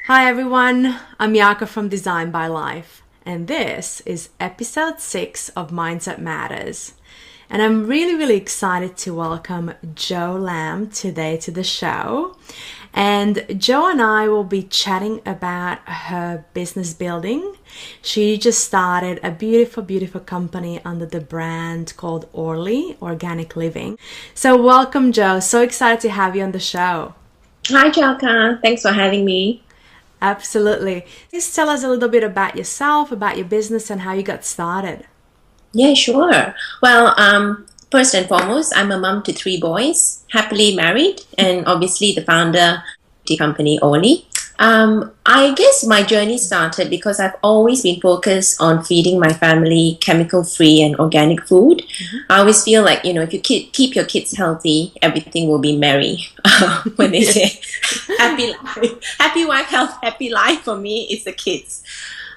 Hi everyone, I'm Jarka from Design by Life, and this is episode 6 of Mindset Matters. And I'm really excited to welcome Jo Lam today to the show. And Jo and I will be chatting about her business building. She just started a beautiful company under the brand called Orli, Organic Living. So welcome, Jo. So excited to have you on the show. Hi, Jarka. Thanks for having me. Absolutely. Please tell us a little bit about yourself, about your business, and how you got started. Yeah, sure. Well, first and foremost, I'm a mom to 3 boys, happily married, and obviously the founder of the company Orli. I guess my journey started because I've always been focused on feeding my family chemical-free and organic food. I always feel like, if you keep your kids healthy, everything will be merry. When they say happy life, happy wife, health, happy life, for me, it's the kids.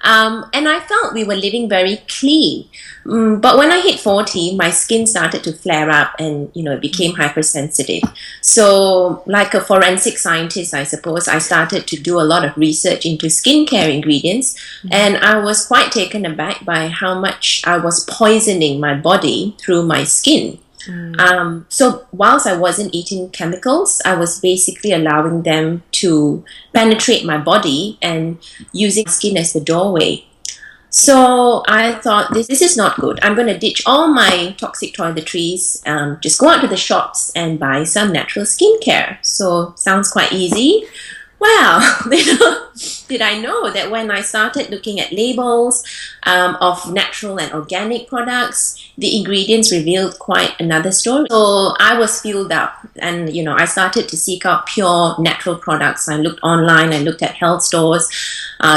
And I felt we were living very clean. But when I hit 40, my skin started to flare up and, it became hypersensitive. So like a forensic scientist, I suppose, I started to do a lot of research into skincare ingredients. And I was quite taken aback by how much I was poisoning my body through my skin. So whilst I wasn't eating chemicals, I was basically allowing them to penetrate my body and using skin as the doorway. So I thought, this is not good. I'm going to ditch all my toxic toiletries, just go out to the shops and buy some natural skincare. So sounds quite easy. Well, did I know that when I started looking at labels of natural and organic products, the ingredients revealed quite another story. So I was fueled up and, I started to seek out pure natural products. I looked online, I looked at health stores,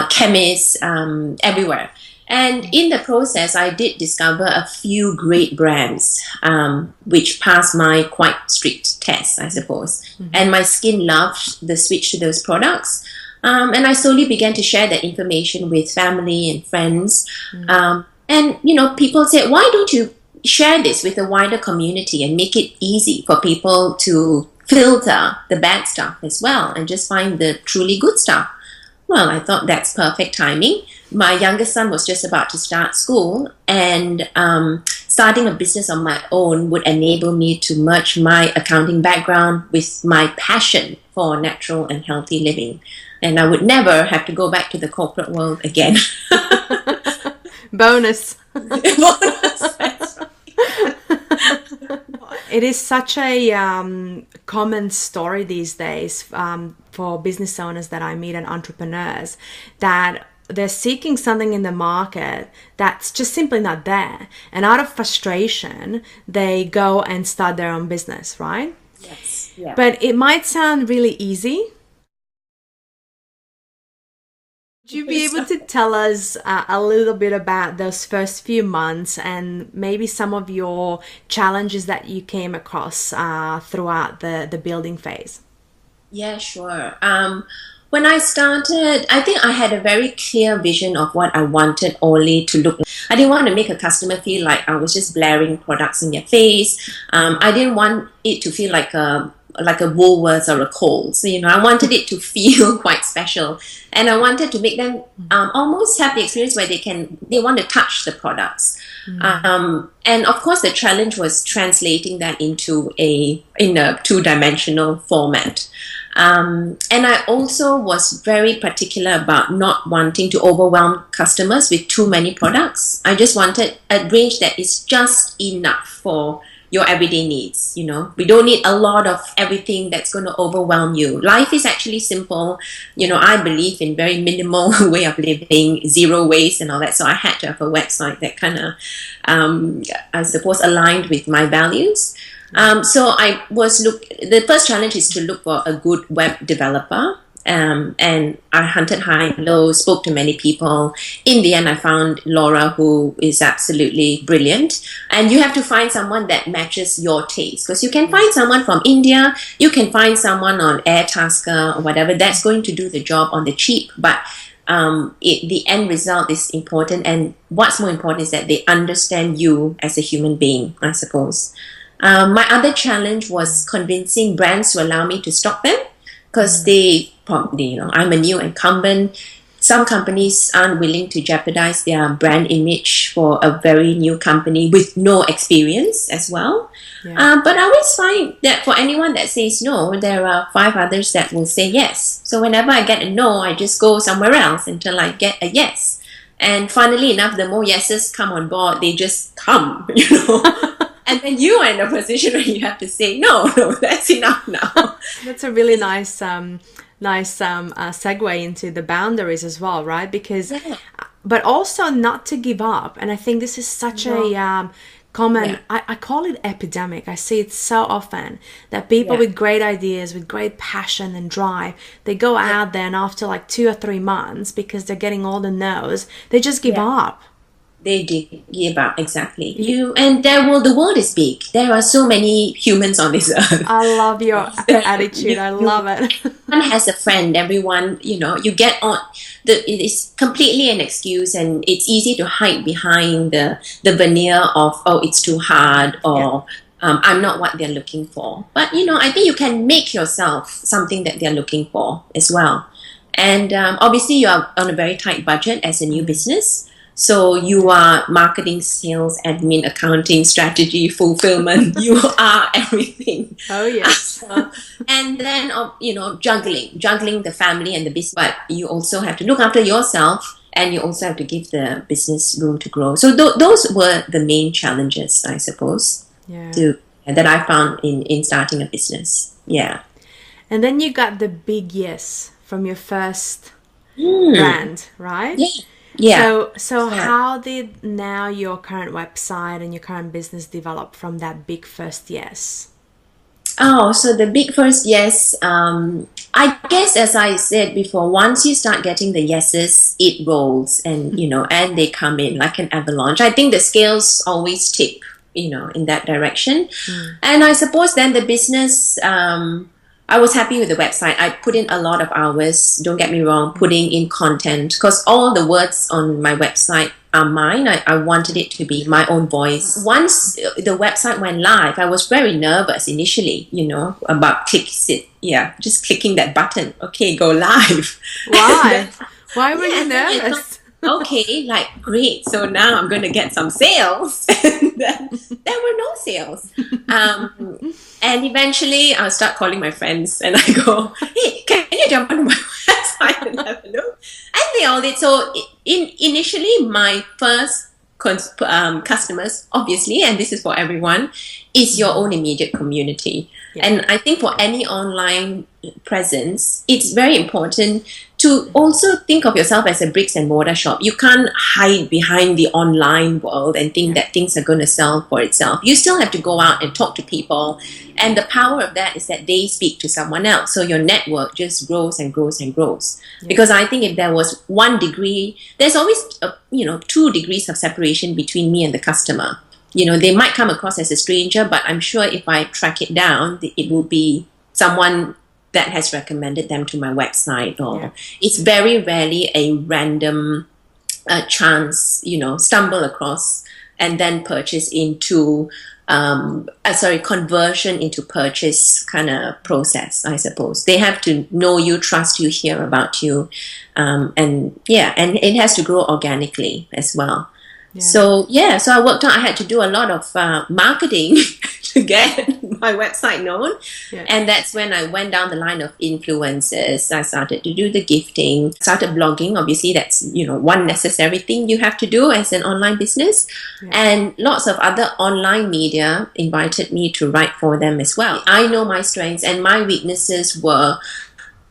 chemists, everywhere. And in the process, I did discover a few great brands, which passed my quite strict test, I suppose. And my skin loved the switch to those products. And I slowly began to share that information with family and friends. And, people said, why don't you share this with a wider community and make it easy for people to filter the bad stuff as well and just find the truly good stuff? Well, I thought that's perfect timing. My youngest son was just about to start school, and starting a business on my own would enable me to merge my accounting background with my passion for natural and healthy living. And I would never have to go back to the corporate world again. Bonus. Bonus, that's right. It is such a common story these days for business owners that I meet and entrepreneurs that they're seeking something in the market that's just simply not there. And out of frustration, they go and start their own business, right? Yes. Yeah. But it might sound really easy. Would you be able to tell us a little bit about those first few months and maybe some of your challenges that you came across throughout the building phase? Yeah, sure. When I started, I think I had a very clear vision of what I wanted Orli to look like. I didn't want to make a customer feel like I was just blaring products in their face. I didn't want it to feel like a Woolworths or a Coles. I wanted it to feel quite special, and I wanted to make them almost have the experience where they want to touch the products. And of course, the challenge was translating that in a 2-dimensional format. And I also was very particular about not wanting to overwhelm customers with too many products. I just wanted a range that is just enough for your everyday needs. We don't need a lot of everything that's going to overwhelm you. Life is actually simple. I believe in very minimal way of living, zero waste and all that. So I had to have a website that kind of, I suppose, aligned with my values. So the first challenge is to look for a good web developer. And I hunted high and low, spoke to many people. In the end, I found Laura, who is absolutely brilliant. And you have to find someone that matches your taste, because you can find someone from India, you can find someone on Airtasker or whatever that's going to do the job on the cheap, but the end result is important. And what's more important is that they understand you as a human being, I suppose. My other challenge was convincing brands to allow me to stock them, because they probably, I'm a new incumbent. Some companies aren't willing to jeopardize their brand image for a very new company with no experience as well. Yeah. But I always find that for anyone that says no, there are 5 others that will say yes. So whenever I get a no, I just go somewhere else until I get a yes. And funnily enough, the more yeses come on board, they just come, And then you are in a position where you have to say, no, that's enough now. That's a really nice segue into the boundaries as well, right? Because, but also not to give up. And I think this is such a common, I call it epidemic. I see it so often that people with great ideas, with great passion and drive, they go out there and after like 2 or 3 months, because they're getting all the no's, they just give up. They did give up, exactly. The world is big. There are so many humans on this earth. I love your attitude. I love it. Everyone has a friend. Everyone, you get on. It is completely an excuse, and it's easy to hide behind the veneer of, it's too hard, or I'm not what they're looking for. But, I think you can make yourself something that they're looking for as well. And obviously, you are on a very tight budget as a new business. So you are marketing, sales, admin, accounting, strategy, fulfillment. You are everything. Oh, yes. And then, juggling the family and the business. But you also have to look after yourself, and you also have to give the business room to grow. So those were the main challenges, I suppose, that I found in starting a business. Yeah. And then you got the big yes from your first brand, right? Yeah. Yeah. So how did now your current website and your current business develop from that big first yes? Oh, so the big first yes, I guess as I said before, once you start getting the yeses, it rolls and, and they come in like an avalanche. I think the scales always tip, in that direction. And I suppose then the business, I was happy with the website. I put in a lot of hours, don't get me wrong, putting in content, because all the words on my website are mine. I wanted it to be my own voice. Once the website went live, I was very nervous initially, about just clicking that button. Okay, go live. Why? Why were you nervous? Okay, great. So now I'm going to get some sales. And then there were no sales. And eventually I'll start calling my friends and I go, hey, can you jump on my website and have a look? And they all did. So initially my first customers, obviously, and this is for everyone, is your own immediate community. Yeah. And I think for any online presence, it's very important to also think of yourself as a bricks and mortar shop. You can't hide behind the online world and think that things are going to sell for itself. You still have to go out and talk to people. And the power of that is that they speak to someone else. So your network just grows and grows and grows. Yeah. Because I think if there was 1 degree, there's always, 2 degrees of separation between me and the customer. They might come across as a stranger, but I'm sure if I track it down, it will be someone that has recommended them to my website, or it's very rarely a random chance, stumble across and then purchase into, conversion into purchase kind of process, I suppose. They have to know you, trust you, hear about you. And it has to grow organically as well. Yeah. So I worked on, I had to do a lot of marketing to get my website known. Yeah. And that's when I went down the line of influencers. I started to do the gifting, started blogging. Obviously, that's, one necessary thing you have to do as an online business. Yeah. And lots of other online media invited me to write for them as well. I know my strengths and my weaknesses were,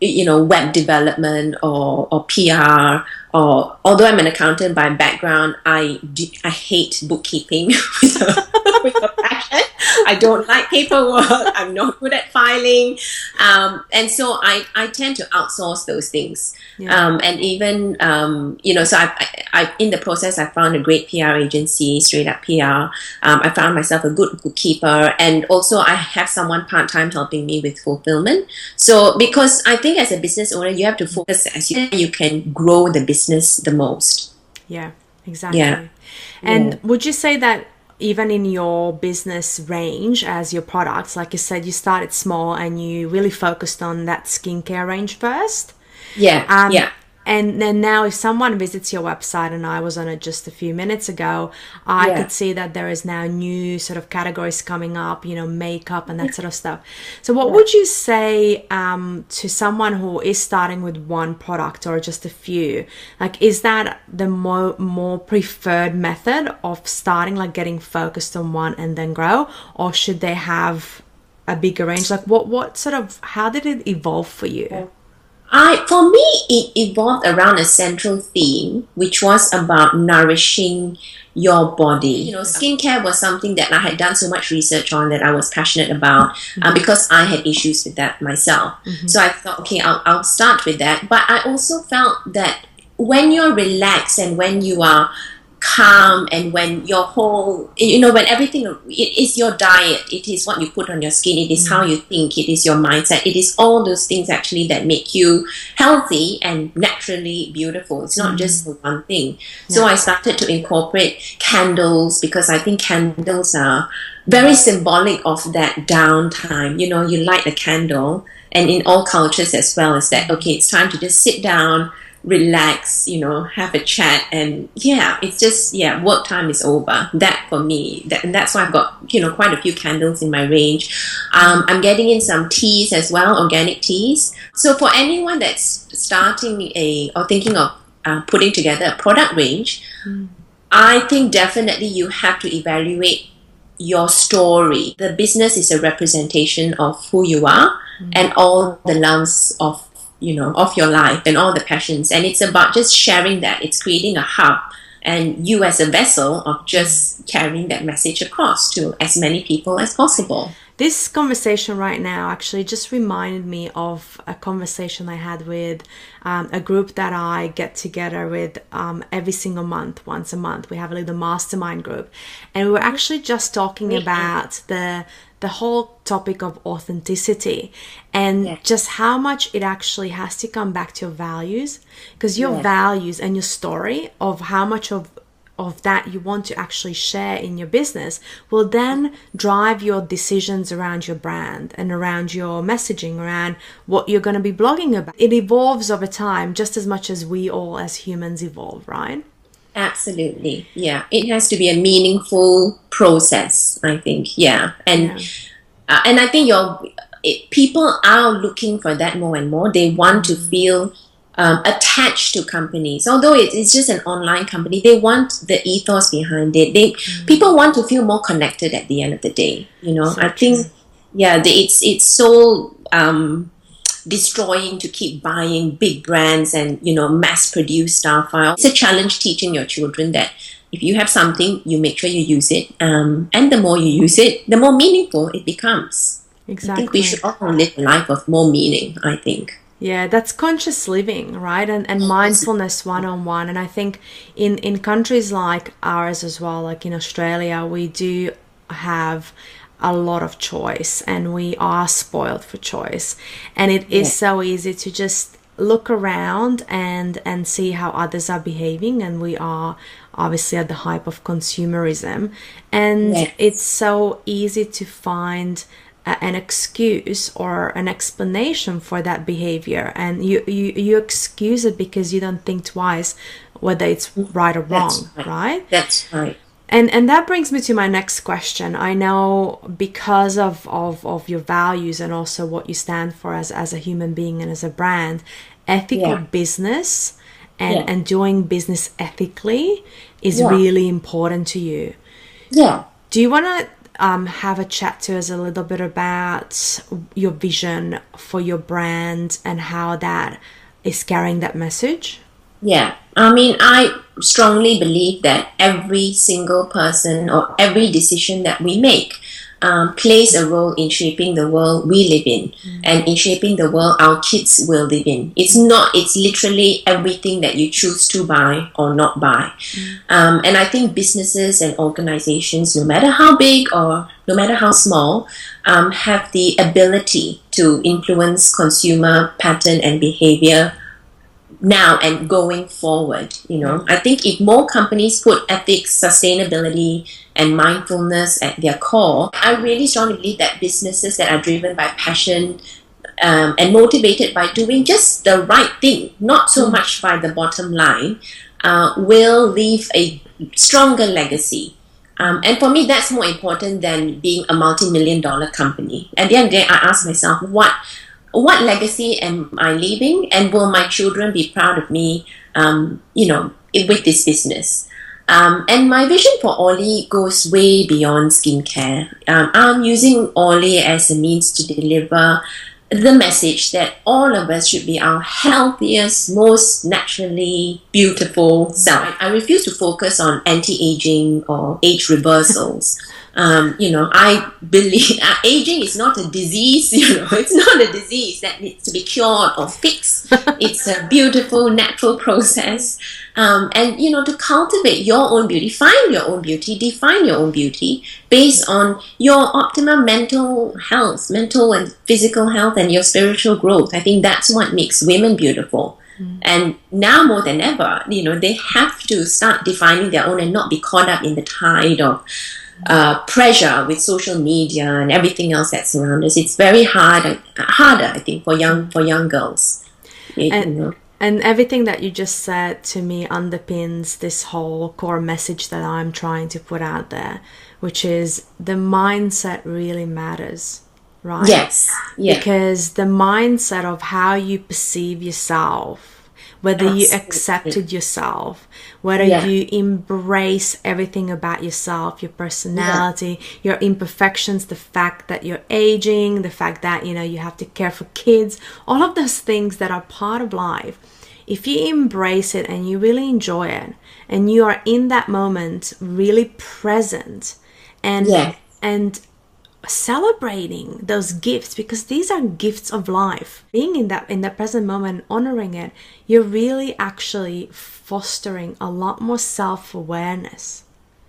web development or PR. Or although I'm an accountant by background, I hate bookkeeping with a passion. I don't like paperwork. I'm not good at filing. And so I tend to outsource those things. Yeah. And even, so I in the process, I found a great PR agency, straight up PR. I found myself a good bookkeeper. And also I have someone part-time helping me with fulfillment. So because I think as a business owner, you have to focus as you can grow the business the most. Yeah, exactly. Yeah. And would you say that even in your business range as your products, like you said, you started small and you really focused on that skincare range first. Yeah. And then now if someone visits your website, and I was on it just a few minutes ago, I could see that there is now new sort of categories coming up, makeup and that sort of stuff. So what would you say to someone who is starting with one product or just a few? Like, is that the more preferred method of starting, like getting focused on one and then grow? Or should they have a bigger range? Like what sort of, how did it evolve for you? For me, it evolved around a central theme, which was about nourishing your body. Skincare was something that I had done so much research on, that I was passionate about, because I had issues with that myself. So I thought, okay, I'll start with that. But I also felt that when you're relaxed and when you are calm, and when your whole, when everything, it is your diet, it is what you put on your skin, it is how you think, it is your mindset, it is all those things actually that make you healthy and naturally beautiful. It's not just one thing. So I started to incorporate candles, because I think candles are very symbolic of that downtime. You light a candle, and in all cultures as well, is that, okay, it's time to just sit down, relax, have a chat, and it's just, work time is over. That for me, and that's why I've got, quite a few candles in my range. I'm getting in some teas as well, organic teas. So for anyone that's starting or thinking of putting together a product range, I think definitely you have to evaluate your story. The business is a representation of who you are, and all the loves of your life and all the passions. And it's about just sharing that. It's creating a hub, and you as a vessel of just carrying that message across to as many people as possible. This conversation right now actually just reminded me of a conversation I had with a group that I get together with every single month, once a month. We have a little mastermind group, and we were actually just talking about the whole topic of authenticity, and just how much it actually has to come back to your values, because your values and your story of how much of that you want to actually share in your business will then drive your decisions around your brand and around your messaging, around what you're going to be blogging about. It evolves over time just as much as we all as humans evolve, right? Absolutely. Yeah. It has to be a meaningful process, I think. Yeah. And I think people are looking for that more and more. They want to feel attached to companies. Although it's just an online company, they want the ethos behind it. People want to feel more connected at the end of the day. So I think, it's so destroying to keep buying big brands and mass-produced stuff. It's a challenge teaching your children that if you have something, you make sure you use it, and the more you use it, the more meaningful it becomes. Exactly. I think we should all live a life of more meaning, I think. Yeah, that's conscious living, right? And mindfulness one-on-one. And I think in countries like ours as well, like in Australia, we do have a lot of choice, and we are spoiled for choice. And it is so easy to just look around and see how others are behaving, and we are obviously at the hype of consumerism, and it's so easy to find an excuse or an explanation for that behavior, and you excuse it because you don't think twice whether it's right or wrong. Right? That's right. And that brings me to my next question. I know because of your values and also what you stand for as a human being and as a brand, ethical business and doing business ethically is really important to you. Yeah. Do you want to have a chat to us a little bit about your vision for your brand and how that is carrying that message? Yeah. I mean, I strongly believe that every single person or every decision that we make plays a role in shaping the world we live in, and in shaping the world our kids will live in. It's literally everything that you choose to buy or not buy. And I think businesses and organizations, no matter how big or no matter how small, have the ability to influence consumer pattern and behavior now and going forward. I think if more companies put ethics, sustainability, and mindfulness at their core, I really strongly believe that businesses that are driven by passion and motivated by doing just the right thing, not so much by the bottom line, will leave a stronger legacy. And for me, that's more important than being a multi-million-dollar company. At the end of the day, I ask myself, what legacy am I leaving, and will my children be proud of me, with this business? And my vision for Orli goes way beyond skincare. I'm using Orli as a means to deliver the message that all of us should be our healthiest, most naturally beautiful self. I refuse to focus on anti-aging or age reversals. I believe aging is not a disease. It's not a disease that needs to be cured or fixed. It's a beautiful, natural process. And to cultivate your own beauty, find your own beauty, define your own beauty based on your optimum mental health, mental and physical health, and your spiritual growth. I think that's what makes women beautiful. And now more than ever, they have to start defining their own and not be caught up in the tide of pressure with social media and everything else that's around us. It's very harder, I think, for young girls. And everything that you just said to me underpins this whole core message that I'm trying to put out there, which is the mindset really matters, right? Yes. Yeah. Because the mindset of how you perceive yourself, whether you accepted yourself, whether you embrace everything about yourself, your personality, your imperfections, the fact that you're aging, the fact that, you have to care for kids, all of those things that are part of life. If you embrace it and you really enjoy it, and you are in that moment really present and celebrating those gifts, because these are gifts of life, being in that present moment, honoring it, you're really actually fostering a lot more self-awareness.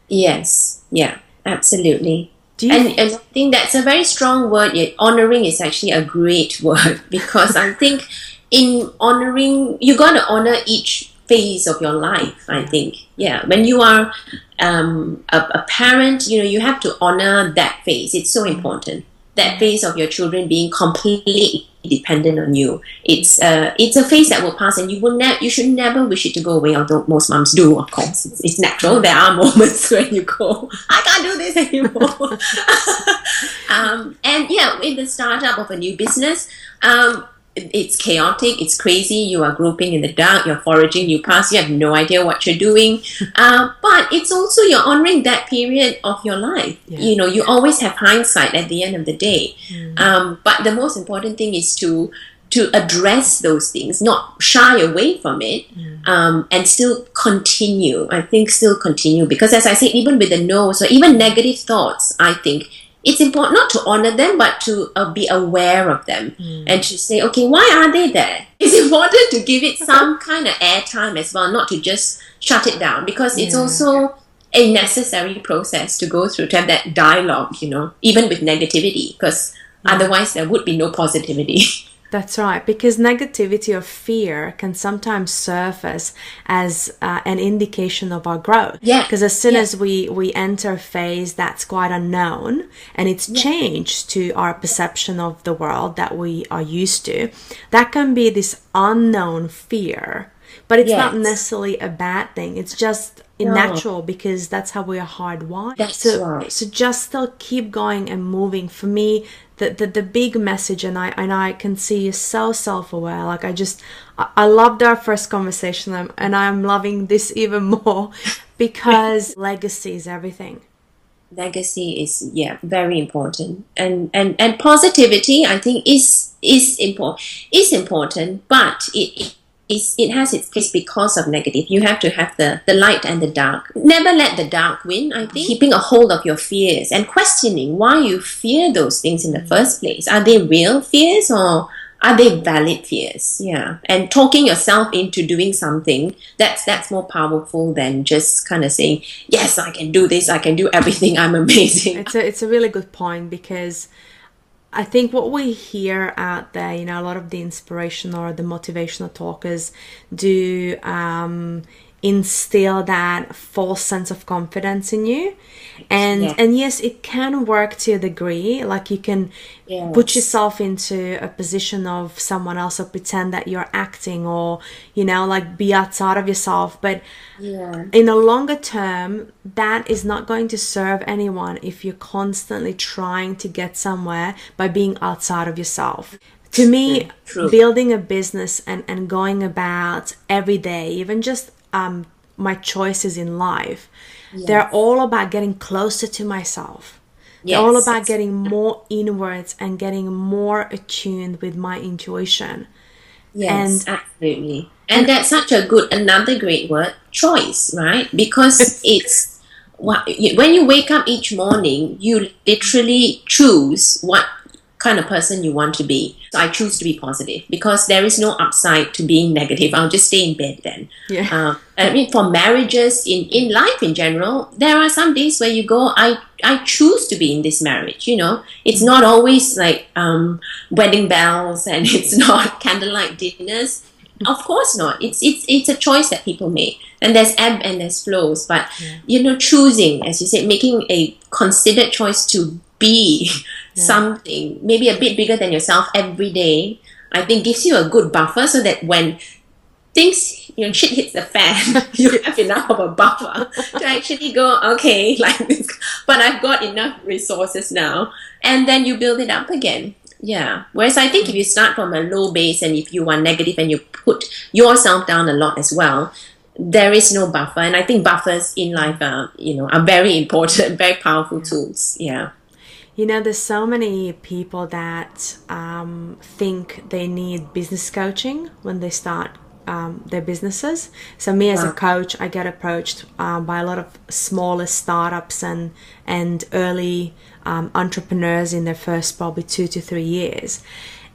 Yes. Yeah, absolutely. And I think that's a very strong word. Honoring is actually a great word, because I think in honoring, you got to honor each phase of your life, I think. Yeah, when you are a parent, you have to honor that phase. It's so important. That phase of your children being completely dependent on you. It's a phase that will pass, and you should never wish it to go away, although most moms do, of course. It's natural. There are moments when you go, I can't do this anymore. And in the startup of a new business, it's chaotic, it's crazy, you are groping in the dark, you're foraging, you pass, you have no idea what you're doing. But it's also, you're honoring that period of your life. You always have hindsight at the end of the day. But the most important thing is to address those things, not shy away from it, and still continue. I think still continue, because as I said, even with the no's or even negative thoughts, I think it's important not to honor them, but to be aware of them and to say, okay, why are they there? It's important to give it some kind of airtime as well, not to just shut it down, because it's also a necessary process to go through, to have that dialogue, even with negativity, because otherwise there would be no positivity. That's right, because negativity or fear can sometimes surface as an indication of our growth. Yeah. Because as soon as we enter a phase that's quite unknown, and it's changed to our perception of the world that we are used to, that can be this unknown fear. But it's not necessarily a bad thing. It's just natural, because that's how we are hardwired. That's right. So just still keep going and moving. For me, the big message, and I can see you're so self-aware. Like I loved our first conversation, and I'm loving this even more, because legacy is everything. Legacy is very important, and positivity, I think, is important, but it has its place because of negative. You have to have the light and the dark. Never let the dark win, I think. Keeping a hold of your fears and questioning why you fear those things in the first place. Are they real fears, or are they valid fears? Yeah. And talking yourself into doing something, that's more powerful than just kind of saying, yes, I can do this, I can do everything, I'm amazing. It's a really good point, because I think what we hear out there, you know, a lot of the inspirational or the motivational talkers do instill that false sense of confidence in you. And yes, it can work to a degree. Like you can put yourself into a position of someone else or pretend that you're acting, or, you know, like be outside of yourself. But in a longer term, that is not going to serve anyone if you're constantly trying to get somewhere by being outside of yourself. To me, building a business and going about every day, even just my choices in life, they're all about getting closer to myself. They're all about getting more inwards and getting more attuned with my intuition. Yes, absolutely. And that's such a another great word, choice, right? Because it's when you wake up each morning, you literally choose what kind of person you want to be. So I choose to be positive because there is no upside to being negative. I'll just stay in bed then. I mean, for marriages, in life in general, there are some days where you go, I choose to be in this marriage, you know. It's not always like wedding bells, and it's not candlelight dinners. Of course not. It's a choice that people make. And there's ebb and there's flows. But, you know, choosing, as you said, making a considered choice to be something maybe a bit bigger than yourself every day, I think gives you a good buffer, so that when things, you know, shit hits the fan, you have enough of a buffer to actually go, okay, like this, but I've got enough resources now, and then you build it up again. Whereas I think if you start from a low base, and if you are negative and you put yourself down a lot as well, there is no buffer. And I think buffers in life are very important, very powerful tools. You know, there's so many people that think they need business coaching when they start their businesses. So me as a coach, I get approached by a lot of smaller startups and early entrepreneurs in their first probably 2 to 3 years.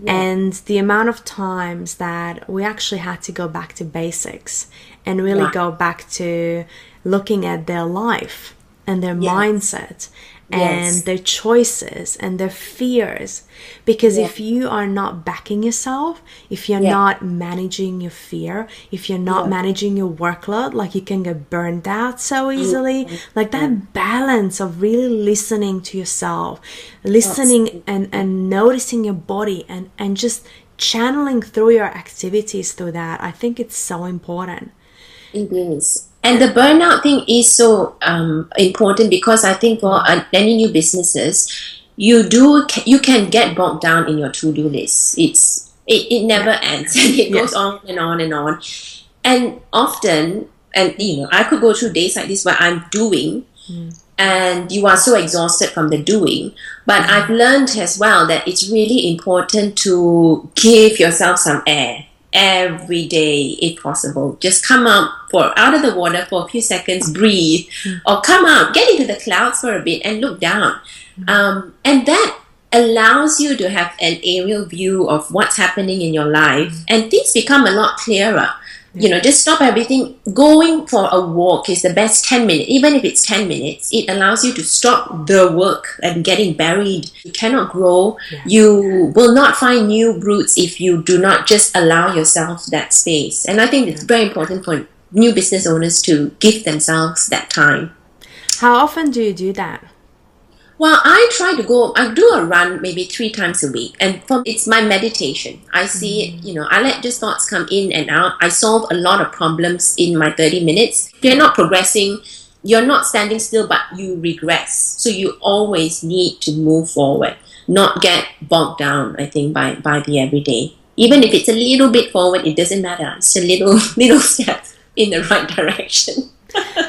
And the amount of times that we actually had to go back to basics and really go back to looking at their life and their mindset and their choices and their fears. Because if you are not backing yourself, if you're not managing your fear, if you're not managing your workload, like you can get burned out so easily. Like that balance of really listening to yourself, listening and noticing your body and just channeling through your activities through that, I think it's so important. It is. And the burnout thing is so important, because I think for any new businesses, you can get bogged down in your to-do list. It never ends, and it goes on and on and on. And often, and you know, I could go through days like this where I'm doing, and you are so exhausted from the doing. But I've learned as well that it's really important to give yourself some air every day, if possible. Just come out of the water for a few seconds, breathe, or come out, get into the clouds for a bit and look down. And that allows you to have an aerial view of what's happening in your life, and things become a lot clearer. You know, just stop everything. Going for a walk is the best 10 minutes. Even if it's 10 minutes, it allows you to stop the work and getting buried. You cannot grow. You will not find new roots if you do not just allow yourself that space. And I think it's very important for new business owners to give themselves that time. How often do you do that? Well, I do a run maybe 3 times a week, and it's my meditation. I see it, you know, I let just thoughts come in and out. I solve a lot of problems in my 30 minutes. If you're not progressing, you're not standing still, but you regress. So you always need to move forward, not get bogged down, I think, by the everyday. Even if it's a little bit forward, it doesn't matter. It's a little step in the right direction.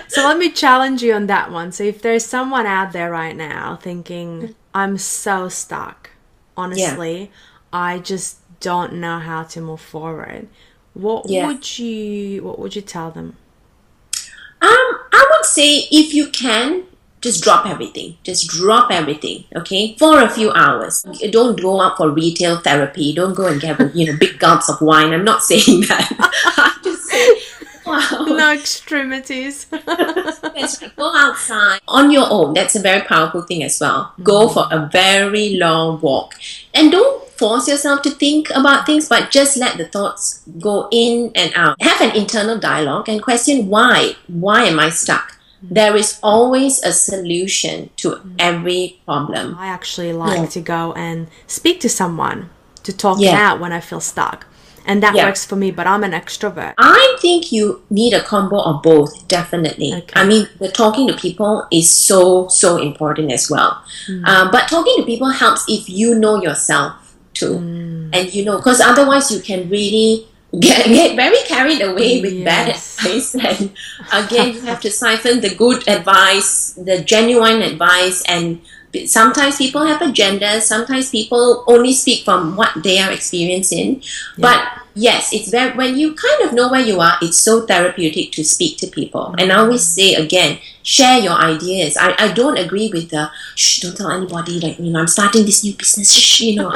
So let me challenge you on that one. So if there's someone out there right now thinking, I'm so stuck, honestly, I just don't know how to move forward, what would you tell them? I would say, if you can, just drop everything. Just drop everything, okay? For a few hours. Don't go out for retail therapy. Don't go and get big gulps of wine. I'm not saying that. I'm just saying, wow. No extremities. Yes, go outside on your own. That's a very powerful thing as well. Go for a very long walk. And don't force yourself to think about things, but just let the thoughts go in and out. Have an internal dialogue and question why. Why am I stuck? There is always a solution to every problem. I actually like to go and speak to someone to talk it out when I feel stuck. And that works for me, but I'm an extrovert. I think you need a combo of both, definitely. Okay. I mean, the talking to people is so important as well. But talking to people helps if you know yourself too. And you know, because otherwise you can really get very carried away with bad advice. And again, you have to siphon the good advice, the genuine advice, and sometimes people have agendas. Sometimes people only speak from what they are experiencing. But yes, it's very, when you kind of know where you are, it's so therapeutic to speak to people. And I always say again, share your ideas. I don't agree with the don't tell anybody, like, you know, I'm starting this new business. You know,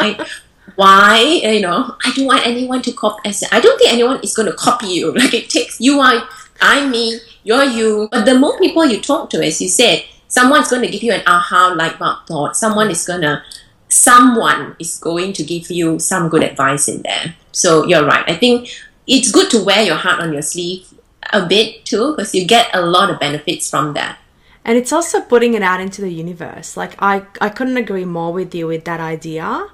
why? You know, I don't want anyone to copy. I don't think anyone is going to copy you. Like, it takes you are, I'm me, you're you. But the more people you talk to, as you said, someone's going to give you an aha light bulb thought. Someone is going to give you some good advice in there. So you're right. I think it's good to wear your heart on your sleeve a bit too, because you get a lot of benefits from that. And it's also putting it out into the universe. Like, I couldn't agree more with you with that idea.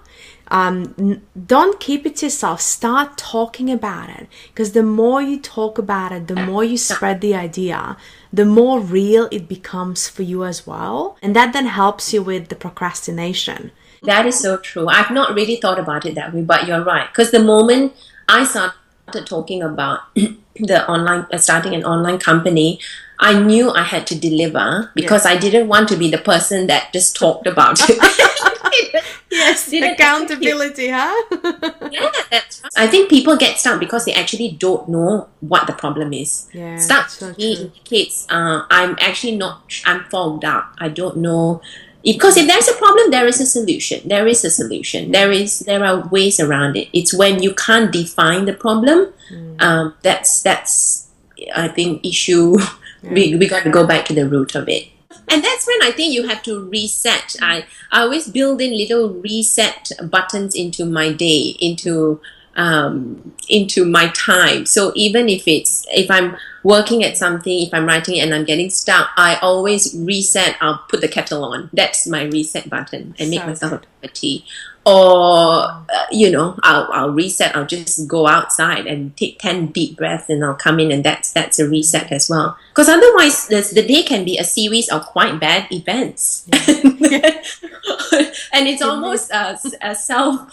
Don't keep it to yourself. Start talking about it, because the more you talk about it, the more you spread the idea, the more real it becomes for you as well. And that then helps you with the procrastination. That is so true. I've not really thought about it that way, but you're right. Because the moment I started talking about starting an online company, I knew I had to deliver, because I didn't want to be the person that just talked about it. Yes, accountability, huh? Yeah, that's right. I think people get stuck because they actually don't know what the problem is. Yeah, stuck so to me indicates I'm fogged out. I don't know. Because if there's a problem, there is a solution. There is a solution. There are ways around it. It's when you can't define the problem, that's I think issue. We got to go back to the root of it. And that's when I think you have to reset. I always build in little reset buttons into my day, into my time. So even if I'm working at something, if I'm writing and I'm getting stuck, I always reset. I'll put the kettle on. That's my reset button, and make myself a cup of tea. Or I'll reset. I'll just go outside and take 10 deep breaths, and I'll come in, and that's a reset as well. Because otherwise, the day can be a series of quite bad events, and it's almost a self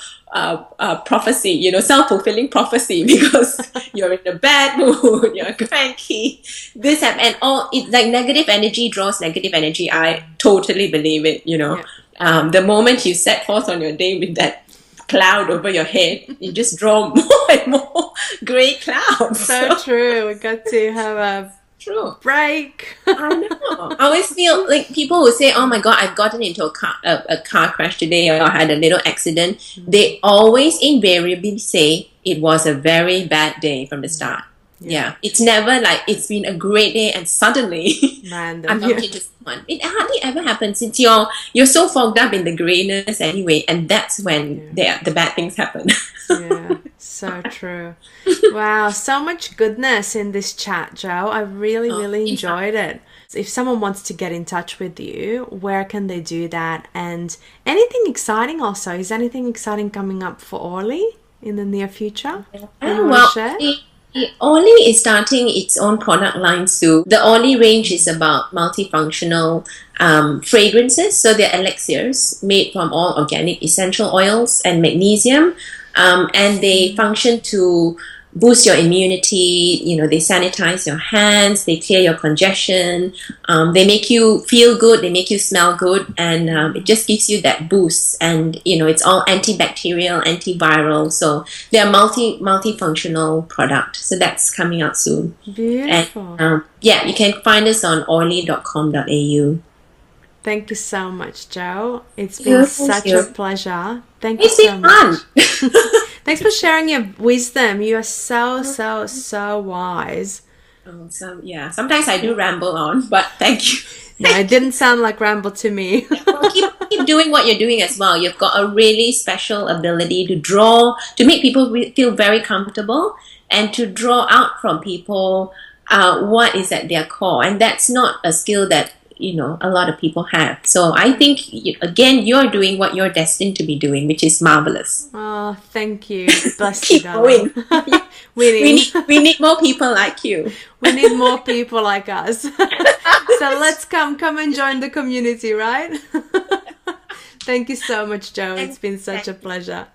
prophecy, self-fulfilling prophecy, because you're in a bad mood, you're cranky, this happened, and all it's like negative energy draws negative energy. I totally believe it. The moment you set forth on your day with that cloud over your head, you just draw more and more grey clouds. So true. We got to have a break. I know. I always feel like people will say, "Oh my God, I've gotten into a car crash today, or I had a little accident." They always invariably say it was a very bad day from the start. Yeah. It's never like it's been a great day and suddenly I'm bumped into someone. It hardly ever happens, since you're so fogged up in the grayness anyway, and that's when the bad things happen. Yeah, so true. Wow, so much goodness in this chat, Jo. I really enjoyed it. If someone wants to get in touch with you, where can they do that? And anything exciting also? Is anything exciting coming up for Orli in the near future? Orli is starting its own product line soon. The Orli range is about multifunctional fragrances. So they're elixirs made from all organic essential oils and magnesium. And they function to boost your immunity. They sanitize your hands, they clear your congestion, they make you feel good, they make you smell good, and it just gives you that boost. And it's all antibacterial, antiviral, so they're multifunctional product. So that's coming out soon. Beautiful. And you can find us on orli.com.au. Thank you so much, Jo. It's been such a pleasure. Thank you so much. Thanks for sharing your wisdom. You are so wise. So yeah, sometimes I do ramble on, but thank you. No, it didn't sound like ramble to me. Well, keep doing what you're doing as well. You've got a really special ability to draw, to make people feel very comfortable, and to draw out from people what is at their core. And that's not a skill that, a lot of people have. So I think, again, you're doing what you're destined to be doing, which is marvelous. Oh, thank you. Bless Keep you, darling. going. We we need more people like you. We need more people like us. So let's come and join the community, right? Thank you so much, Jo. It's been such a pleasure.